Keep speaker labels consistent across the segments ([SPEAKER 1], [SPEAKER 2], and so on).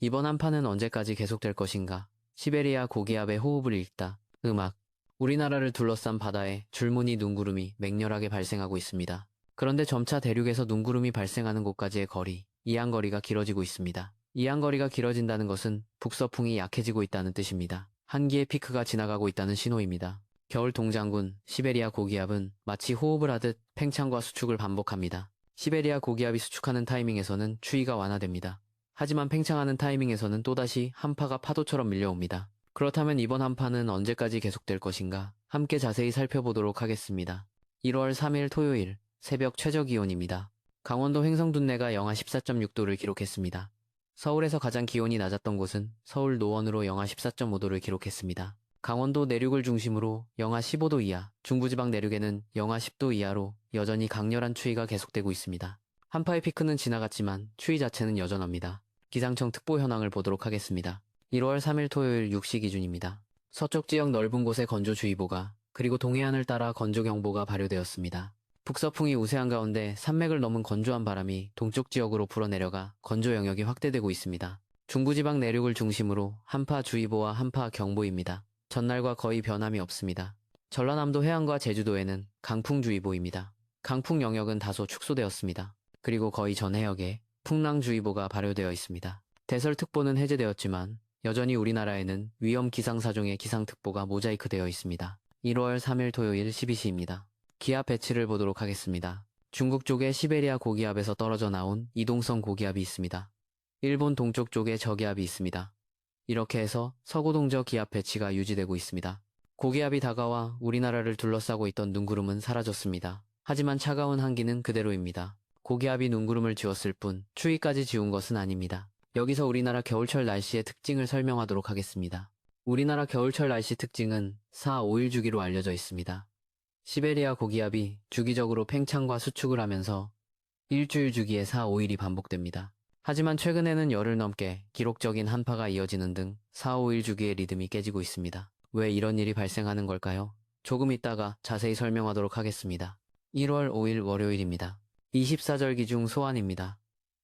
[SPEAKER 1] 이번 한파는 언제까지 계속될 것인가? 시베리아 고기압의 호흡을 읽다. 음악. 우리나라를 둘러싼 바다에 줄무늬 눈구름이 맹렬하게 발생하고 있습니다. 그런데 점차 대륙에서 눈구름이 발생하는 곳까지의 거리, 이항거리가 길어지고 있습니다. 이항거리가 길어진다는 것은 북서풍이 약해지고 있다는 뜻입니다. 한기의 피크가 지나가고 있다는 신호입니다. 겨울 동장군 시베리아 고기압은 마치 호흡을 하듯 팽창과 수축을 반복합니다. 시베리아 고기압이 수축하는 타이밍에서는 추위가 완화됩니다. 하지만 팽창하는 타이밍에서는 또다시 한파가 파도처럼 밀려옵니다. 그렇다면 이번 한파는 언제까지 계속될 것인가? 함께 자세히 살펴보도록 하겠습니다. 1월 3일 토요일 새벽 최저기온입니다. 강원도 횡성둔내가 영하 14.6도를 기록했습니다. 서울에서 가장 기온이 낮았던 곳은 서울 노원으로 영하 14.5도를 기록했습니다. 강원도 내륙을 중심으로 영하 15도 이하, 중부지방 내륙에는 영하 10도 이하로 여전히 강렬한 추위가 계속되고 있습니다. 한파의 피크는 지나갔지만 추위 자체는 여전합니다. 기상청 특보 현황을 보도록 하겠습니다. 1월 3일 토요일 6시 기준입니다. 서쪽 지역 넓은 곳에 건조주의보가, 그리고 동해안을 따라 건조경보가 발효되었습니다. 북서풍이 우세한 가운데 산맥을 넘은 건조한 바람이 동쪽 지역으로 불어내려가 건조 영역이 확대되고 있습니다. 중부지방 내륙을 중심으로 한파주의보와 한파경보입니다. 전날과 거의 변함이 없습니다. 전라남도 해안과 제주도에는 강풍주의보입니다. 강풍 영역은 다소 축소되었습니다. 그리고 거의 전 해역에 풍랑주의보가 발효되어 있습니다. 대설특보는 해제되었지만 여전히 우리나라에는 위험기상사종의 기상특보가 모자이크되어 있습니다. 1월 3일 토요일 12시입니다. 기압 배치를 보도록 하겠습니다. 중국 쪽에 시베리아 고기압에서 떨어져 나온 이동성 고기압이 있습니다. 일본 동쪽 쪽에 저기압이 있습니다. 이렇게 해서 서고동저 기압 배치가 유지되고 있습니다. 고기압이 다가와 우리나라를 둘러싸고 있던 눈구름은 사라졌습니다. 하지만 차가운 한기는 그대로입니다. 고기압이 눈구름을 지웠을 뿐 추위까지 지운 것은 아닙니다. 여기서 우리나라 겨울철 날씨의 특징을 설명하도록 하겠습니다. 우리나라 겨울철 날씨 특징은 4-5일 주기로 알려져 있습니다. 시베리아 고기압이 주기적으로 팽창과 수축을 하면서 일주일 주기에 4-5일이 반복됩니다. 하지만 최근에는 열흘 넘게 기록적인 한파가 이어지는 등 4-5일 주기의 리듬이 깨지고 있습니다. 왜 이런 일이 발생하는 걸까요? 조금 있다가 자세히 설명하도록 하겠습니다. 1월 5일 월요일입니다. 24절기 중 소환입니다.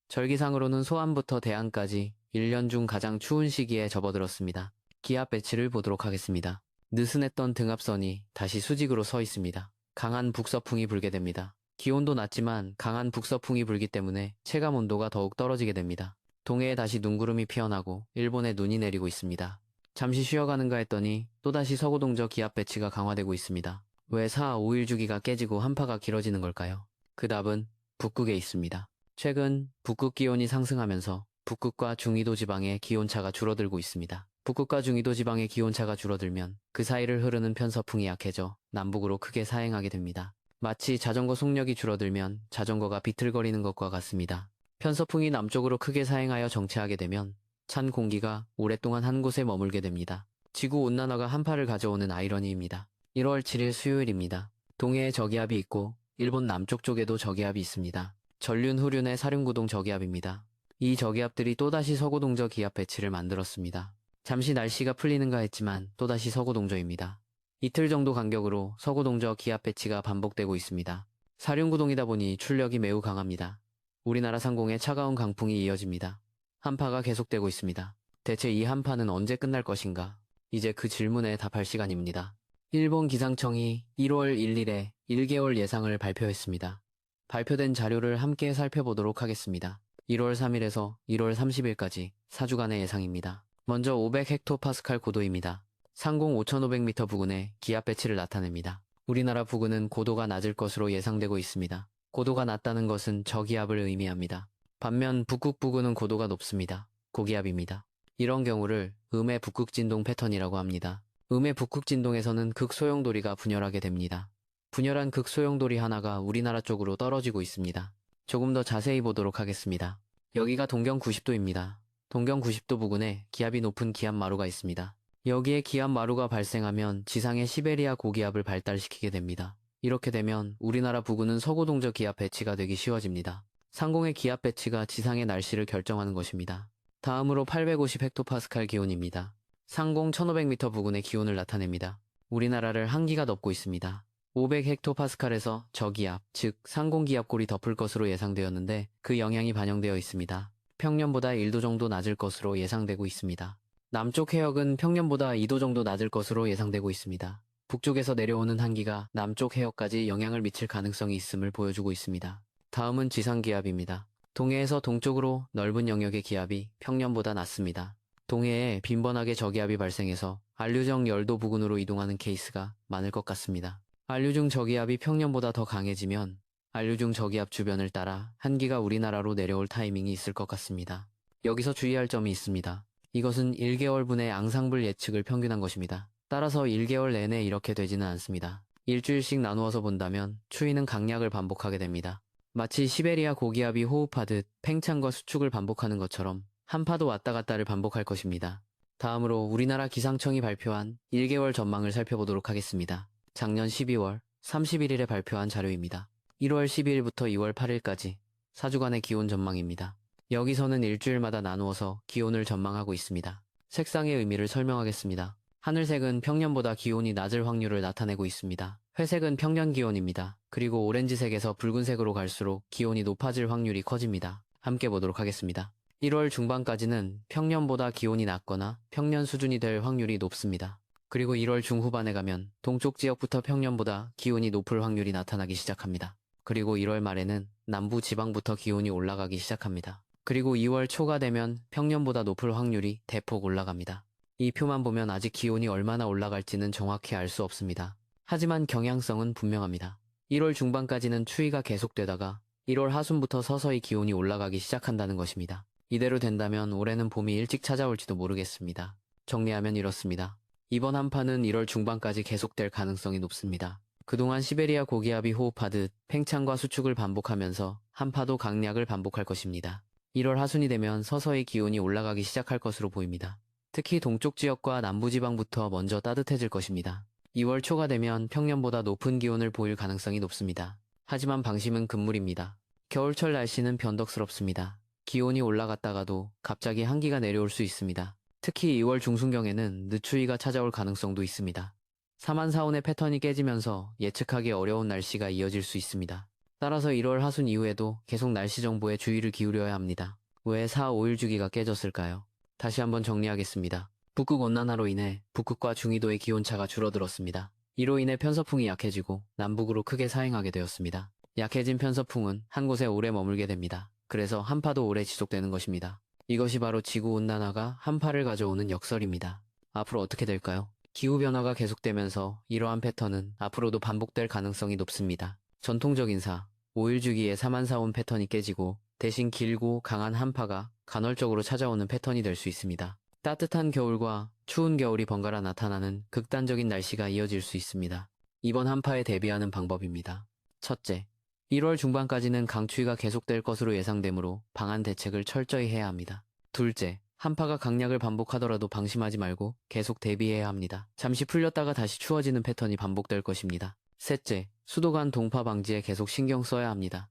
[SPEAKER 1] 절기상으로는 소환부터 대안까지 1년 중 가장 추운 시기에 접어들었습니다. 기압 배치를 보도록 하겠습니다. 느슨했던 등압선이 다시 수직으로 서 있습니다. 강한 북서풍이 불게 됩니다. 기온도 낮지만 강한 북서풍이 불기 때문에 체감 온도가 더욱 떨어지게 됩니다. 동해에 다시 눈구름이 피어나고 일본에 눈이 내리고 있습니다. 잠시 쉬어가는가 했더니 또다시 서고동저 기압 배치가 강화되고 있습니다. 왜 4-5일 주기가 깨지고 한파가 길어지는 걸까요? 그 답은 북극에 있습니다. 최근 북극 기온이 상승하면서 북극과 중위도 지방의 기온차가 줄어들고 있습니다. 북극과 중위도 지방의 기온차가 줄어들면 그 사이를 흐르는 편서풍이 약해져 남북으로 크게 사행하게 됩니다. 마치 자전거 속력이 줄어들면 자전거가 비틀거리는 것과 같습니다. 편서풍이 남쪽으로 크게 사행하여 정체하게 되면 찬 공기가 오랫동안 한 곳에 머물게 됩니다. 지구온난화가 한파를 가져오는 아이러니입니다. 1월 7일 수요일입니다. 동해에 저기압이 있고 일본 남쪽 쪽에도 저기압이 있습니다. 전륜 후륜의 사륜구동 저기압입니다. 이 저기압들이 또다시 서고동저 기압 배치를 만들었습니다. 잠시 날씨가 풀리는가 했지만 또다시 서고동저입니다. 이틀 정도 간격으로 서고동저 기압 배치가 반복되고 있습니다. 사륜구동이다 보니 출력이 매우 강합니다. 우리나라 상공에 차가운 강풍이 이어집니다. 한파가 계속되고 있습니다. 대체 이 한파는 언제 끝날 것인가? 이제 그 질문에 답할 시간입니다. 일본 기상청이 1월 1일에 1개월 예상을 발표했습니다. 발표된 자료를 함께 살펴보도록 하겠습니다. 1월 3일에서 1월 30일까지 4주간의 예상입니다. 먼저 500헥토파스칼 고도입니다. 상공 5500m 부근에 기압 배치를 나타냅니다. 우리나라 부근은 고도가 낮을 것으로 예상되고 있습니다. 고도가 낮다는 것은 저기압을 의미합니다. 반면 북극 부근은 고도가 높습니다. 고기압입니다. 이런 경우를 음의 북극진동 패턴이라고 합니다. 음의 북극진동에서는 극소용돌이가 분열하게 됩니다. 분열한 극소용돌이 하나가 우리나라 쪽으로 떨어지고 있습니다. 조금 더 자세히 보도록 하겠습니다. 여기가 동경 90도입니다. 동경 90도 부근에 기압이 높은 기압마루가 있습니다. 여기에 기압마루가 발생하면 지상의 시베리아 고기압을 발달시키게 됩니다. 이렇게 되면 우리나라 부근은 서고동저 기압 배치가 되기 쉬워집니다. 상공의 기압 배치가 지상의 날씨를 결정하는 것입니다. 다음으로 850헥토파스칼 기온입니다. 상공 1500m 부근의 기온을 나타냅니다. 우리나라를 한기가 덮고 있습니다. 500헥토파스칼에서 저기압, 즉 상공기압골이 덮을 것으로 예상되었는데 그 영향이 반영되어 있습니다. 평년보다 1도 정도 낮을 것으로 예상되고 있습니다. 남쪽 해역은 평년보다 2도 정도 낮을 것으로 예상되고 있습니다. 북쪽에서 내려오는 한기가 남쪽 해역까지 영향을 미칠 가능성이 있음을 보여주고 있습니다. 다음은 지상기압입니다. 동해에서 동쪽으로 넓은 영역의 기압이 평년보다 낮습니다. 동해에 빈번하게 저기압이 발생해서 안류정 열도 부근으로 이동하는 케이스가 많을 것 같습니다. 안류중 저기압이 평년보다 더 강해지면 안류중 저기압 주변을 따라 한기가 우리나라로 내려올 타이밍이 있을 것 같습니다. 여기서 주의할 점이 있습니다. 이것은 1개월분의 앙상블 예측을 평균한 것입니다. 따라서 1개월 내내 이렇게 되지는 않습니다. 일주일씩 나누어서 본다면 추위는 강약을 반복하게 됩니다. 마치 시베리아 고기압이 호흡하듯 팽창과 수축을 반복하는 것처럼 한파도 왔다 갔다를 반복할 것입니다. 다음으로 우리나라 기상청이 발표한 1개월 전망을 살펴보도록 하겠습니다. 작년 12월 31일에 발표한 자료입니다. 1월 12일부터 2월 8일까지 4주간의 기온 전망입니다. 여기서는 일주일마다 나누어서 기온을 전망하고 있습니다. 색상의 의미를 설명하겠습니다. 하늘색은 평년보다 기온이 낮을 확률을 나타내고 있습니다. 회색은 평년 기온입니다. 그리고 오렌지색에서 붉은색으로 갈수록 기온이 높아질 확률이 커집니다. 함께 보도록 하겠습니다. 1월 중반까지는 평년보다 기온이 낮거나 평년 수준이 될 확률이 높습니다. 그리고 1월 중후반에 가면 동쪽 지역부터 평년보다 기온이 높을 확률이 나타나기 시작합니다. 그리고 1월 말에는 남부 지방부터 기온이 올라가기 시작합니다. 그리고 2월 초가 되면 평년보다 높을 확률이 대폭 올라갑니다. 이 표만 보면 아직 기온이 얼마나 올라갈지는 정확히 알 수 없습니다. 하지만 경향성은 분명합니다. 1월 중반까지는 추위가 계속되다가 1월 하순부터 서서히 기온이 올라가기 시작한다는 것입니다. 이대로 된다면 올해는 봄이 일찍 찾아올지도 모르겠습니다. 정리하면 이렇습니다. 이번 한파는 1월 중반까지 계속될 가능성이 높습니다. 그동안 시베리아 고기압이 호흡하듯 팽창과 수축을 반복하면서 한파도 강약을 반복할 것입니다. 1월 하순이 되면 서서히 기온이 올라가기 시작할 것으로 보입니다. 특히 동쪽 지역과 남부지방부터 먼저 따뜻해질 것입니다. 2월 초가 되면 평년보다 높은 기온을 보일 가능성이 높습니다. 하지만 방심은 금물입니다. 겨울철 날씨는 변덕스럽습니다. 기온이 올라갔다가도 갑자기 한기가 내려올 수 있습니다. 특히 2월 중순경에는 늦추위가 찾아올 가능성도 있습니다. 사만사온의 패턴이 깨지면서 예측하기 어려운 날씨가 이어질 수 있습니다. 따라서 1월 하순 이후에도 계속 날씨 정보에 주의를 기울여야 합니다. 왜 4, 5일 주기가 깨졌을까요? 다시 한번 정리하겠습니다. 북극 온난화로 인해 북극과 중위도의 기온차가 줄어들었습니다. 이로 인해 편서풍이 약해지고 남북으로 크게 사행하게 되었습니다. 약해진 편서풍은 한 곳에 오래 머물게 됩니다. 그래서 한파도 오래 지속되는 것입니다. 이것이 바로 지구온난화가 한파를 가져오는 역설입니다. 앞으로 어떻게 될까요? 기후변화가 계속되면서 이러한 패턴은 앞으로도 반복될 가능성이 높습니다. 전통적인 4, 5일 주기의 사만사온 패턴이 깨지고 대신 길고 강한 한파가 간헐적으로 찾아오는 패턴이 될 수 있습니다. 따뜻한 겨울과 추운 겨울이 번갈아 나타나는 극단적인 날씨가 이어질 수 있습니다. 이번 한파에 대비하는 방법입니다. 첫째, 1월 중반까지는 강추위가 계속될 것으로 예상되므로 방한 대책을 철저히 해야 합니다. 둘째, 한파가 강약을 반복하더라도 방심하지 말고 계속 대비해야 합니다. 잠시 풀렸다가 다시 추워지는 패턴이 반복될 것입니다. 셋째, 수도 간 동파 방지에 계속 신경 써야 합니다.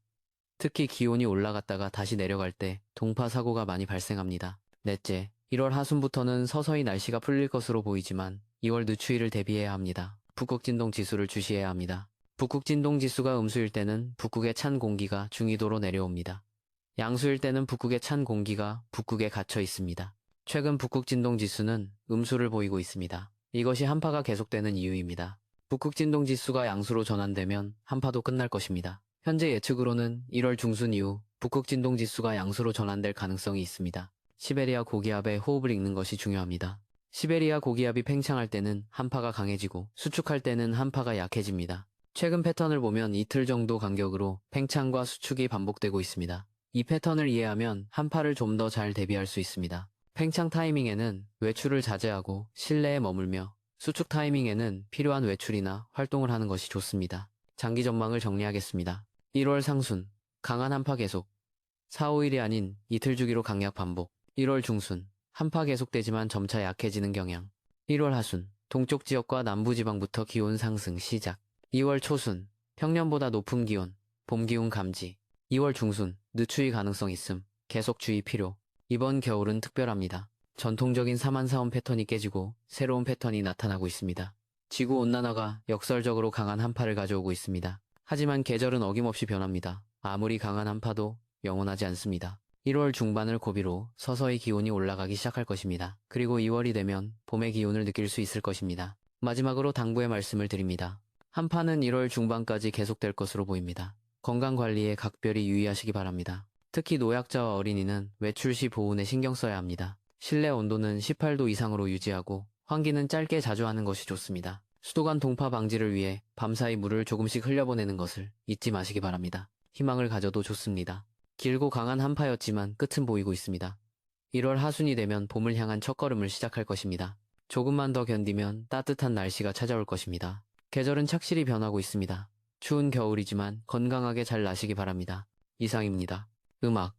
[SPEAKER 1] 특히 기온이 올라갔다가 다시 내려갈 때 동파 사고가 많이 발생합니다. 넷째, 1월 하순부터는 서서히 날씨가 풀릴 것으로 보이지만 2월 늦추위를 대비해야 합니다. 북극진동 지수를 주시해야 합니다. 북극진동 지수가 음수일 때는 북극의 찬 공기가 중위도로 내려옵니다. 양수일 때는 북극의 찬 공기가 북극에 갇혀 있습니다. 최근 북극진동 지수는 음수를 보이고 있습니다. 이것이 한파가 계속되는 이유입니다. 북극진동 지수가 양수로 전환되면 한파도 끝날 것입니다. 현재 예측으로는 1월 중순 이후 북극진동 지수가 양수로 전환될 가능성이 있습니다. 시베리아 고기압의 호흡을 읽는 것이 중요합니다. 시베리아 고기압이 팽창할 때는 한파가 강해지고 수축할 때는 한파가 약해집니다. 최근 패턴을 보면 이틀 정도 간격으로 팽창과 수축이 반복되고 있습니다. 이 패턴을 이해하면 한파를 좀 더 잘 대비할 수 있습니다. 팽창 타이밍에는 외출을 자제하고 실내에 머물며 수축 타이밍에는 필요한 외출이나 활동을 하는 것이 좋습니다. 장기 전망을 정리하겠습니다. 1월 상순, 강한 한파 계속. 4, 5일이 아닌 이틀 주기로 강약 반복. 1월 중순, 한파 계속되지만 점차 약해지는 경향. 1월 하순, 동쪽 지역과 남부 지방부터 기온 상승 시작. 2월 초순, 평년보다 높은 기온, 봄 기온 감지. 2월 중순, 늦추위 가능성 있음, 계속 주의 필요. 이번 겨울은 특별합니다. 전통적인 사만사온 패턴이 깨지고 새로운 패턴이 나타나고 있습니다. 지구온난화가 역설적으로 강한 한파를 가져오고 있습니다. 하지만 계절은 어김없이 변합니다. 아무리 강한 한파도 영원하지 않습니다. 1월 중반을 고비로 서서히 기온이 올라가기 시작할 것입니다. 그리고 2월이 되면 봄의 기온을 느낄 수 있을 것입니다. 마지막으로 당부의 말씀을 드립니다. 한파는 1월 중반까지 계속될 것으로 보입니다. 건강관리에 각별히 유의하시기 바랍니다. 특히 노약자와 어린이는 외출 시 보온에 신경 써야 합니다. 실내 온도는 18도 이상으로 유지하고 환기는 짧게 자주 하는 것이 좋습니다. 수도관 동파 방지를 위해 밤사이 물을 조금씩 흘려보내는 것을 잊지 마시기 바랍니다. 희망을 가져도 좋습니다. 길고 강한 한파였지만 끝은 보이고 있습니다. 1월 하순이 되면 봄을 향한 첫걸음을 시작할 것입니다. 조금만 더 견디면 따뜻한 날씨가 찾아올 것입니다. 계절은 착실히 변하고 있습니다. 추운 겨울이지만 건강하게 잘 나시기 바랍니다. 이상입니다. 음악